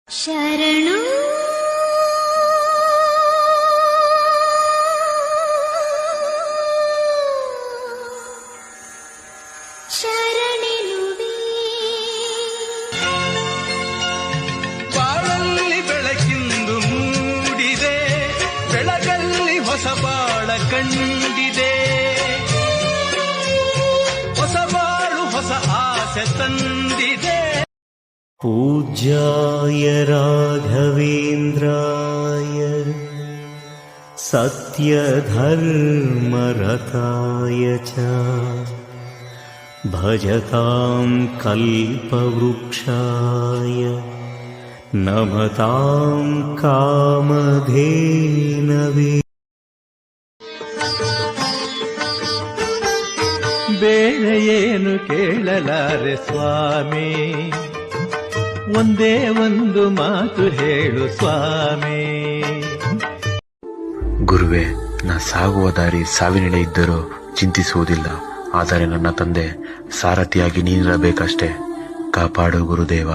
ಶರಣು ಶರಣೆನುವೆ ಬಾಳಲ್ಲಿ ಬೆಳಕಿಂದು ಮೂಡಿದೆ, ಬೆಳಗಲ್ಲಿ ಹೊಸ ಬಾಳ ಕಂಡಿದೆ, ಹೊಸ ಬಾಳು ಹೊಸ ಆಸೆ ತಂದಿದೆ. पूज्याय राघवेन्द्राय सत्यधर्मरताय च भजतां कल्पवृक्षाय नमतां कामधेनवे. ಬೇರೆ ಏನು ಕೇಳಲಾರೆ ಸ್ವಾಮಿ, ಒಂದೇ ಒಂದು ಮಾತು ಹೇಳು ಸ್ವಾಮಿ. ಗುರುವೇ, ನಾ ಸಾಗುವ ದಾರಿ ಸಾವಿನೆಡೆ ಇದ್ದರೂ ಚಿಂತಿಸುವುದಿಲ್ಲ. ಆದರೆ ನನ್ನ ತಂದೆ ಸಾರಥಿಯಾಗಿ ನೀನಿರಬೇಕಷ್ಟೇ. ಕಾಪಾಡು ಗುರುದೇವ.